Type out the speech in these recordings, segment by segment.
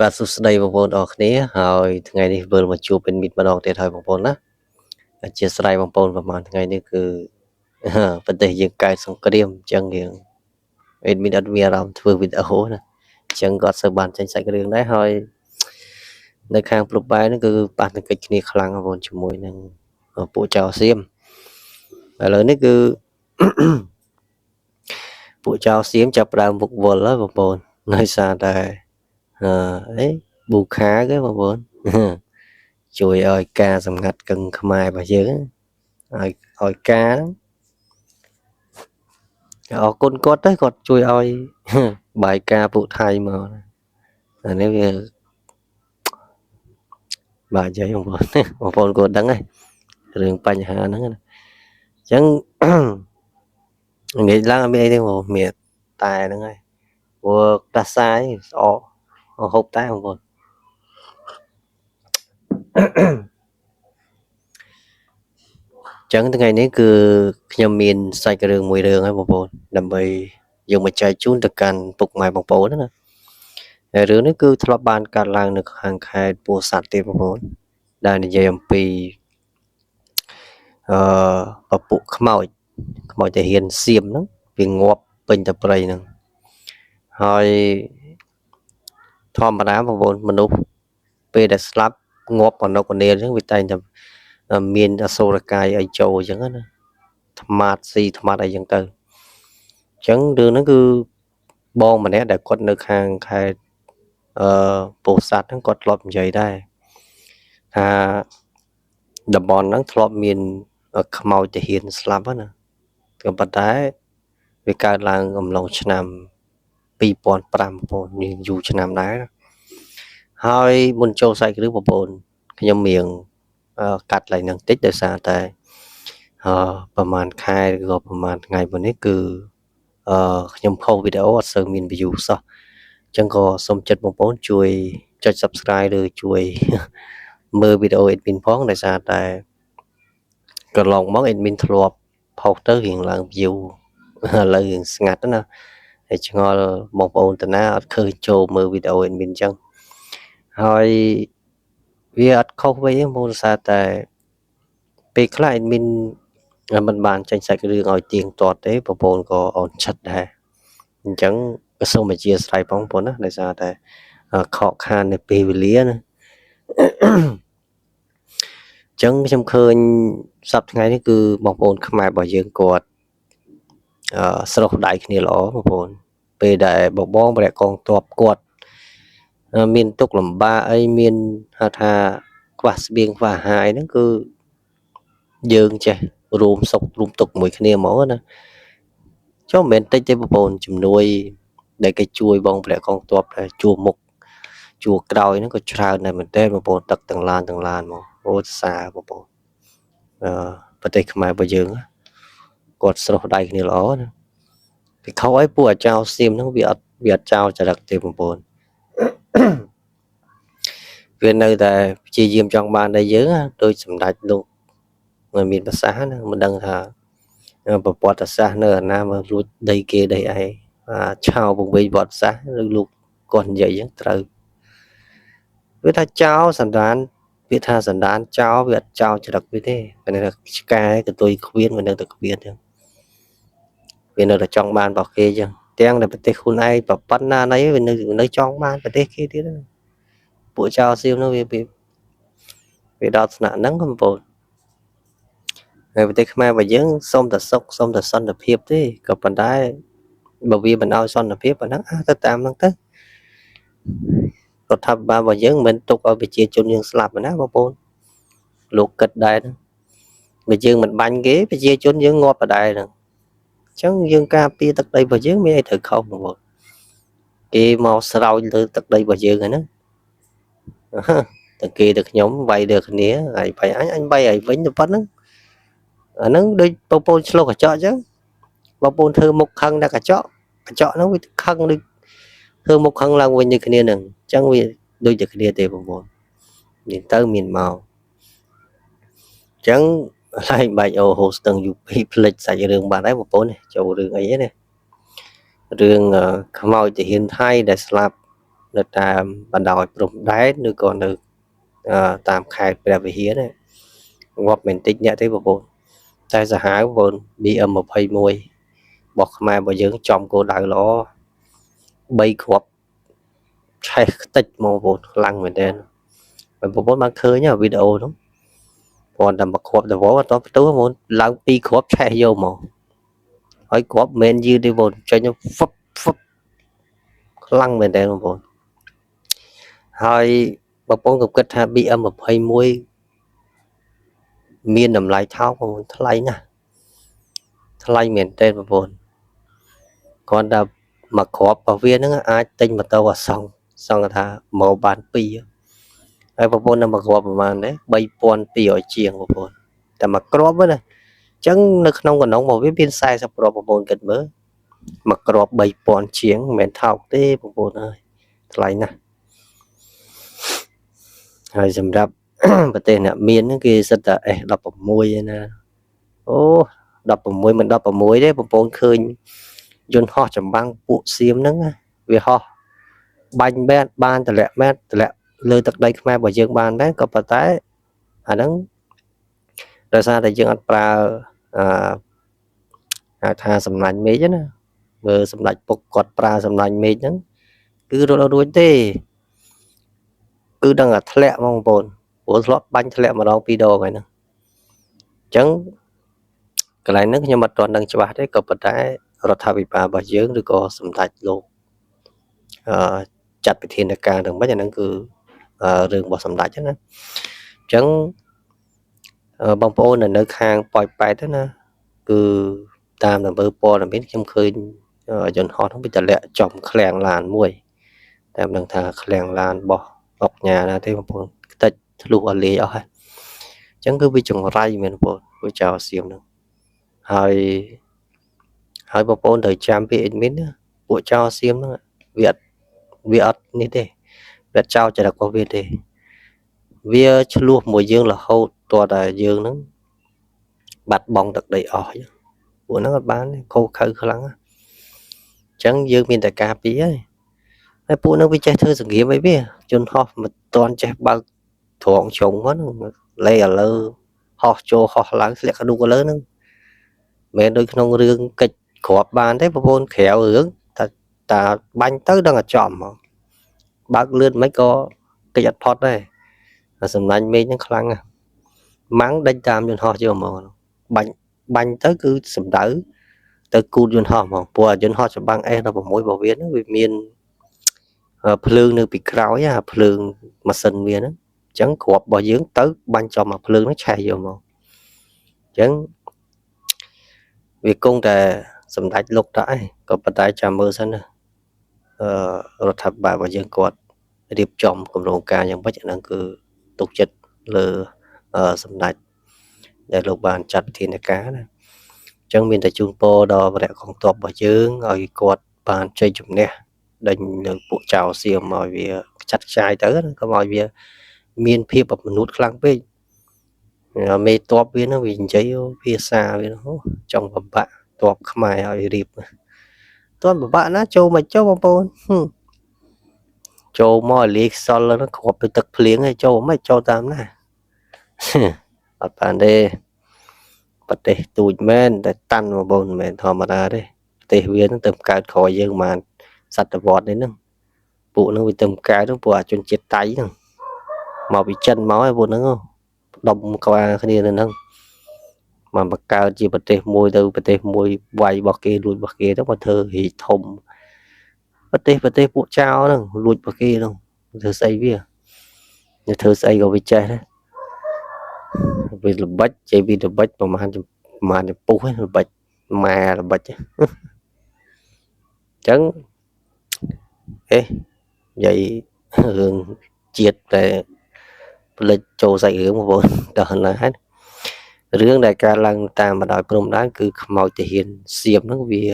បាទសួស្តីបងប្អូនអរគ្នាហើយថ្ងៃនេះវិលមកជួបពេញមិត្តម្ដងទៀតហើយបងប្អូនណាអធិស្ឋានបងប្អូនប្រហែលថ្ងៃនេះគឺប្រទេសយើងកើតសង្គ្រាមអញ្ចឹងយើងមានអត់មានអារម្មណ៍ធ្វើវីដេអូណាអញ្ចឹងក៏អត់សូវបានចេញសាច់រឿងដែរហើយនៅខាងព្រឹបបែរហ្នឹងគឺប៉ះទង្គិចគ្នាខ្លាំងបងប្អូនជាមួយនឹងពួកចៅសៀមឥឡូវនេះគឺពួកចៅសៀមចាប់ផ្ដើមមុខវល់ហើយបងប្អូនដោយសារតែអីប៊ូខាគេបងប្អូនជួយឲ្យការសម្ងាត់កឹងខ្មែររបស់យើងឲ្យការអរគុណគាត់ទៅគាត់ជួយឲ្យបាយការពួកថៃមកអានេះវាបាទនិយាយបងប្អូនគាត់ដឹងហើយរឿងបញ្ហាហ្នឹងអញ្ចឹងនិយាយឡើងអត់មានអីទេបងមានតែហ្នឹងហើយព្រោះតាសាយស្អកហូបតែបងប្អូនចឹងថ្ងៃនេះគឺខ្ញុំមានសាច់រឿងមួយរឿងហើយបងប្អូនដើម្បីយកមកចែកជូនទៅកាន់ពុកម៉ែបងប្អូនណាហើយរឿងនេះគឺធ្លាប់បានកើតឡើងនៅខាងខេត្តពោធិ៍សាត់ទេបងប្អូនដែលនិយាយអំពីពពួកខ្មោចតាហ៊ានសៀមហ្នឹងវាងាប់ពេញតែព្រៃហ្នឹងហើយធម្មតាបងប្អូនមនុស្សពេលដែលស្លាប់ងាប់អនុកនាលអញ្ចឹងវាតែងតែមានអសូរកាយអីចូលអញ្ចឹងណាថ្មាតស៊ីថ្មាតអីអញ្ចឹងទៅអញ្ចឹងរឿងហ្នឹងគឺបងម្នាក់ដែលគាត់នៅខាងខេត្តពោធិ៍សាត់ហ្នឹងគាត់ធ្លាប់និយាយដែរថាតំបន់ហ្នឹងធ្លាប់មានខ្មោចទាហានស្លាប់ណាក៏ប៉ុន្តែវាកើតឡើងអំឡុងឆ្នាំ2005បងប្អូនយូរឆ្នាំដែរហើយមុនចូលសាច់រឿងបងប្អូនខ្ញុំមៀងកាត់ឡើងនឹងតិចដោយសារតែប្រហែលខែឬក៏ប្រហែលថ្ងៃមុននេះគឺខ្ញុំផុសវីដេអូអត់សូវមាន view សោះអញ្ចឹងក៏សូមចិត្តបងប្អូនជួយចុច subscribe ឬជួយមើលវីដេអូ admin ផងដោយសារតែកន្លងមក admin ធ្លាប់ផុសទៅរៀងឡើង view ឥឡូវរៀងស្ងាត់ណាហើយឆ្ងល់បងប្អូនតាណាអត់ឃើញចូលមើលវីដេអូ admin អញ្ចឹងហើយវាអត់ខុសវិញទេបងប្អូនដោយសារតែពេលខ្លះ admin មិនបានចេញសាច់រឿងឲ្យទៀងទាត់ទេបងប្អូនក៏អន់ចិត្តដែរអញ្ចឹងក៏សូមអធិស្ឋានបងប្អូនណាដោយសារតែខកខាននៅពេលវេលាណាចឹងខ្ញុំឃើញសប្តាហ៍ថ្ងៃនេះគឺបងប្អូនខ្មែររបស់យើងគាត់ស្រោះដៃគ្នាល្អបងប្អូនពេលដែលបងម្នាក់កងទ័ពគាត់មានទុកលំបាកអីមានហៅថាខ្វះស្បៀងខ្វះអាហារហ្នឹងគឺយើងចេះរួមសុខរួមទុក្ខមួយគ្នាហ្មងណាចុះមិនមែនតិចទេបងប្អូនជំនួយដែលគេជួយបងម្នាក់កងទ័ពដែលជួមុខជួក្រោយហ្នឹងក៏ច្រើនដែរមែនតើបងប្អូនទឹកទាំងឡានមកអូសាបងប្អូនប្រទេសខ្មែររបស់យើងគាត់ស្រោះដៃគ្នាល្អណាពីខុសឲ្យពួកអាចារ្យសៀមហ្នឹងវាអត់ចោលចរិតទេបងប្អូនវានៅតែព្យាយាមចង់បានតែយើងដូចសម្ដេចលោកមិនមានប្រសាសន៍ណាមិនដឹងថាប្រវត្តិសាស្ត្រនៅអាណាមកលួចដីគេដីឯងឆោពង្វេងប្រវត្តិសាស្ត្រឬលោកគាត់និយាយអញ្ចឹងត្រូវវាថាចោលសន្តានវាថាសន្តានចោលវាអត់ចោលចរិតវាទេប៉ុន្តែឆ្កែកតុយខ្វៀនវានៅតែខ្វៀនអញ្ចឹងវានៅតែចង់បានរបស់គេអញ្ចឹងទាំងនៅប្រទេសខ្លួនឯងប៉ុណ្ណាណីវានៅចង់បានប្រទេសគេទៀតពួកចោលសៀមនោះវាដល់ថ្នាក់ហ្នឹងបងប្អូននៅប្រទេសខ្មែររបស់យើងសុំតែសុខសុំតែសន្តិភាពទេក៏ប៉ុន្តែបើវាមិនឲ្យសន្តិភាពអាហ្នឹងទៅតាមហ្នឹងទៅរដ្ឋាភិបាលរបស់យើងមិនទុកឲ្យប្រជាជនយើងស្លាប់ណាបងប្អូនលោកគិតដែរបើយើងមិនបាញ់គេប្រជាជនយើងងាប់បដែរហ្នឹងអញ្ចឹងយើងការពារទឹកដីរបស់យើងមានអីត្រូវខុសបងប្អូនគេមកស្រោចលើទឹកដីរបស់យើងហ្នឹងតែគេទៅខ្ញុំវាយលើគ្នាហើយបាយអញវាយឲ្យវិញទៅប៉ុណ្្នឹងអាហ្នឹងដូចបងប្អូនឆ្លុះកញ្ចក់អញ្ចឹងបងប្អូនធ្វើមុខខឹងតែកញ្ចក់ហ្នឹងវាខឹងដូចធ្វើមុខខឹងឡើងវិញដូចគ្នាហ្នឹងអញ្ចឹងវាដូចតែគ្នាទេបងប្អូនមានទៅមានមកអញ្ចឹងឡែងបាច់អូហូស្ទឹងយូពីផ្លិចសាច់រឿងបាត់ហើយបងប្អូនចូលរឿងអីណារឿងខ្មោចទាហានថៃដែលស្លាប់ នៅតាមបណ្ដោយព្រំដែនឬក៏នៅតាមខេត្តព្រះវិហារនេះងាប់មិនតិចអ្នកទេបងប្អូនតែសាហាវបងប្អូន BM21 របស់ខ្មែររបស់យើងចំគោលដៅល្អ3គ្រាប់ឆេះខ្ទេចបងប្អូនខ្លាំងមែនទែនបងប្អូនបានឃើញវីដេអូនោះព្រោះតែមកគ្រាប់ទៅអត់តផ្ទុះបងប្អូនឡើង2គ្រាប់ឆេះយកមកហើយគ្រាប់មិនយឺតទេបងប្អូនចេញហ្វឹបហ្វឹបខ្លាំងមែនទែនបងប្អូនហើយបងប្អូនក៏គិតថា BM21 មានតម្លៃថោកបងប្អូនថ្លៃណាស់ថ្លៃមែនទែនបងប្អូនគ្រាន់តែមកគ្រាប់របស់វាហ្នឹងអាចទិញម៉ូតូអាសង្ឃសង្ឃថាមកបាន2ហើយបងប្អូននៅមកគ្រាប់ប្រហែលដែរ3200ជាងបងប្អូនតែមកគ្រាប់ហ្នឹងណាអញ្ចឹងនៅក្នុងកណ្ដុងរបស់វាមាន40គ្រាប់បងប្អូនគិតមើលមកគ្រាប់3000ជាងមិនមែនថោកទេបងប្អូនអើយថ្លៃណាស់ហើយសម្រាប់ប្រទេសអ្នកមានហ្នឹងគេសិតតែ S16 ឯណាអូ16មិន16ទេបងប្អូនឃើញយន្តហោះចម្បាំងពួកសៀមហ្នឹងវាហោះបាញ់បែតបានតម្លាក់ម៉ែតម្លាក់លើទឹកដីខ្មែររបស់យើងបានដែរក៏ប៉ុន្តែអាហ្នឹងដោយសារតែយើងអត់ប្រើហៅថាសំណាញ់មេឃណាមើលសម្ដេចពុកគាត់ប្រើសំណាញ់មេឃហ្នឹងគឺរត់រួចទេគឺដឹងតែធ្លាក់បងប្អូនព្រោះធ្លាប់បាញ់ធ្លាក់ម្ដង2ដងហើយហ្នឹងអញ្ចឹងកន្លែងហ្នឹងខ្ញុំអត់ទាន់ដឹងច្បាស់ទេក៏ប៉ុន្តែរដ្ឋាភិបាលរបស់យើងឬក៏សម្ដេចលោកចាត់វិធានការទាំងម៉េចអាហ្នឹងគឺរឿងរបស់សម្ដេចណាអញ្ចឹងបងប្អូននៅខាងប៉ោយប៉ែតណាគឺតាមដំណើរព័ត៌មានខ្ញុំឃើញយន្តហោះហ្នឹងវាតម្លាក់ចំឃ្លាំងឡានមួយតែមិនដឹងថាឃ្លាំងឡានរបស់អុកញ៉ាណាទេបងប្អូនខ្ទេចធ្លុះអលាយអស់ហើយអញ្ចឹងគឺវាចង្រៃមែនបងប្អូនវាចោលសៀមហ្នឹងហើយបងប្អូនត្រូវចាំពីអេដមីនពួកចោលសៀមហ្នឹងវាអត់នេះទេវាចោលចរិតរបស់វាទេវាឆ្លោះមួយយើងរហូតតតែយើងហ្នឹងបាត់បង់ទឹកដីអស់ពួកហ្នឹងអត់បានខូចខើខ្លាំងអញ្ចឹងយើងមានតែការពីហើយពួកហ្នឹងវាចេះធ្វើសង្គ្រាមអីវាជនហោះមិនតាន់ចេះបើកត្រង់ជ្រុងហ្នឹងលេឥឡូវហោះចូលហោះឡើងធ្លាក់កឌូកលើហ្នឹងមិនដូចក្នុងរឿងកិច្ចគ្រាប់បានទេបងប្អូនក្រៅរឿងតាបាញ់ទៅដឹងតែចំមកបើកលឿនមិនក៏កិច្ចអត់ផុតដែរសំណាញ់មេឃហ្នឹងខ្លាំងណាស់ម៉ាំងដេញតាមយន្តហោះយកមកបាញ់ទៅគឺសម្ដៅទៅគូតយន្តហោះមកព្រោះយន្តហោះចម្បាំង S16 របស់វាហ្នឹងវាមានភ្លើងនៅពីក្រោយភ្លើងម៉ាស៊ីនវាហ្នឹងអញ្ចឹងគ្រាប់របស់យើងទៅបាញ់ចំមកភ្លើងហ្នឹងឆេះយកមកអញ្ចឹងវាគង់តែសម្ដេចលោកតាឯងក៏ប៉ុន្តែចាំមើលសិនណារដ្ឋាភិបាលរបស់យើងគាត់រៀបចំគម្រោងការយ៉ាងម៉េចអាហ្នឹងគឺទុកចិត្តលើសម្ដេចដែលលោកបានចាត់វិធានការណាអញ្ចឹងមានតែជូនពរដល់វរៈកងទ័ពរបស់យើងឲ្យគាត់បានជ័យជំនះដេញនៅពួកចៅសៀមឲ្យវាចាត់ខ្ចាយទៅកុំឲ្យវាមានភាពអមនុស្សខ្លាំងពេកមេតបវានឹងវានិយាយភាសាវាចង់បំបាក់តបខ្មែរឲ្យរៀបតបបំបាក់ណាចូលមកចុះបងប្អូនចូលមកលាយខ្សលហ្នឹងគ្រាប់ទៅទឹកភ្លៀងឲ្យចូលមិនចូលតាមណាអត់បានទេប្រទេសទូចមែនតែតាន់បងប្អូនមិនមែនធម្មតាទេប្រទេសវាហ្នឹងទៅកើតក្រោយយើងបានសតវត្សនេះហ្នឹងពួកហ្នឹងវាទៅកើតហ្នឹងពួកជនជាតិតៃហ្នឹងមកពីចិនមកហើយពួកហ្នឹងដុំក្បាលគ្នានៅហ្នឹងមកបង្កើតជាប្រទេសមួយទៅប្រទេសមួយវាយរបស់គេលួចរបស់គេទៅមកធ្វើរីធំប្រទេសពួកចៅហ្នឹងលួចរបស់គេហ្នឹងធ្វើស្អីវាធ្វើស្អីក៏វាចេះដែរវាល្បិចចេះវាល្បិចប្រហែលចំពុះហ្នឹងល្បិចម៉ែល្បិចអញ្ចឹងនិយាយរឿងជាតិតែផ្លេចចូលសាច់រឿងបងប្អូនដល់ណាហើយរឿងដែលកើតឡើងតាមបណ្ដោយព្រំដែនគឺខ្មោចទាហានសៀមហ្នឹងវា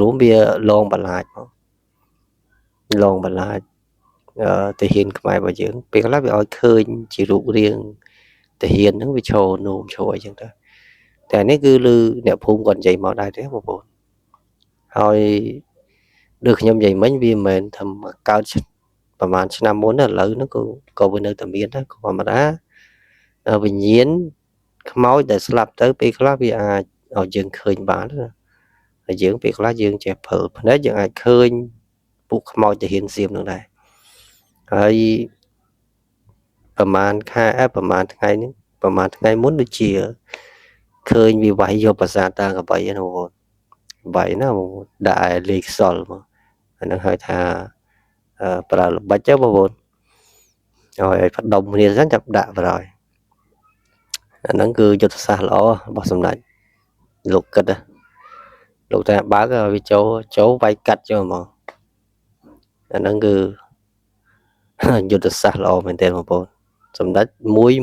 រួមវាលងបន្លាចទាហានខ្មែររបស់យើងពេលខ្លះវាឲ្យឃើញជារូបរាងទាហានហ្នឹងវាឈរនោមឈរអីចឹងទៅតែនេះគឺឮអ្នកភូមិគាត់និយាយមកដែរទេបងប្អូនហើយដូចខ្ញុំនិយាយមិញវាមិនមែនថាកើត ប្រហែលឆ្នាំមុនឥឡូវហ្នឹងក៏វានៅតែមានដែរធម្មតាវិញ្ញាណខ្មោចដែលស្លាប់ទៅពេលខ្លះវាអាចឲ្យយើងឃើញបានណាហើយយើងពេលខ្លះយើងចេះព្រើភ្នែកយើងអាចឃើញពួកខ្មោចទាហានសៀមហ្នឹងដែរហើយប្រហែលថ្ងៃមុនដូចជាឃើញវាវាយយកប្រាសាទតាកបីហ្នឹងបងប្អូនវាយណាបងដាក់លេខខ្សលមកអាហ្នឹងហៅថាប្រើល្បិចទៅបងប្អូនឲ្យផ្ដុំគ្នាសិនចាប់ដាក់បរហើយអាហ្នឹងគឺយុទ្ធសាស្ត្រល្អរបស់សម្ដេចលោកគិតណាលោកតែបើកវាចូលវាយកាត់ចូលហ្មងអាហ្នឹងគឺយុទ្ធសាស្ត្រល្អមែនទែនបងប្អូនសម្ដេច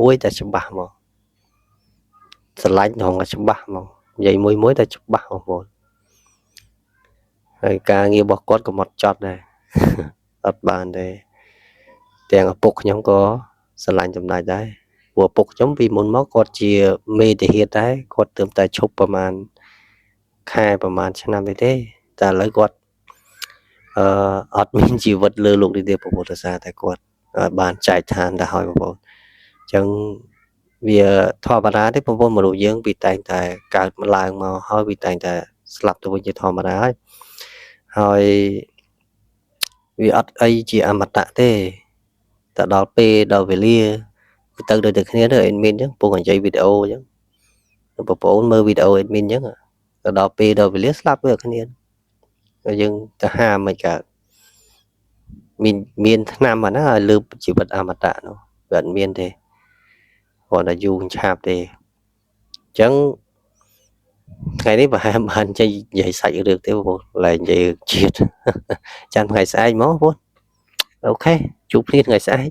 មួយតែច្បាស់ហ្មងស្រឡាញ់ហងច្បាស់ហ្មងនិយាយមួយតែច្បាស់បងប្អូនហើយការងាររបស់គាត់ក៏មកចត់ដែរអត់បានទេទាំងឪពុកខ្ញុំក៏ស្រឡាញ់សម្ដេចដែរព្រោះឪពុកខ្ញុំពីមុនមកគាត់ជាមេទាហានដែរគាត់ទើបតែឈប់ប្រហែលខែប្រហែលឆ្នាំទេតែឥឡូវគាត់អត់មានជីវិតលើលោកនេះទេពុទ្ធសាសនាតែគាត់បានចែកឋានទៅហើយបងប្អូនអញ្ចឹងវាធម្មតាទេបងប្អូនមនុស្សយើងពីតែងតែកើតឡើងមកហើយពីតែងតែស្លាប់ទៅវិញជាធម្មតាហើយវាអត់អីជាអមតៈទេតែដល់ពេលដល់វេលាគឺទៅដូចតែគ្នាទៅអេដមីនអញ្ចឹងពុកនិយាយវីដេអូអញ្ចឹងបងប្អូនមើលវីដេអូអេដមីនអញ្ចឹងទៅដល់ពេលដល់វេលាស្លាប់ដូចគ្នាហើយយើងទៅហាមមិនកើតមានឆ្នាំអាណាឲ្យលើបជីវិតអមតៈនោះវាអត់មានទេគាត់តែយូរឆាប់ទេអញ្ចឹងថ្ងៃនេះប្រហែលបាននិយាយសាច់រឿងទេបងប្អូនឡើយនិយាយជាតិចាំថ្ងៃស្អែកមកបងប្អូនអូខេជួបគ្នាថ្ងៃស្អែក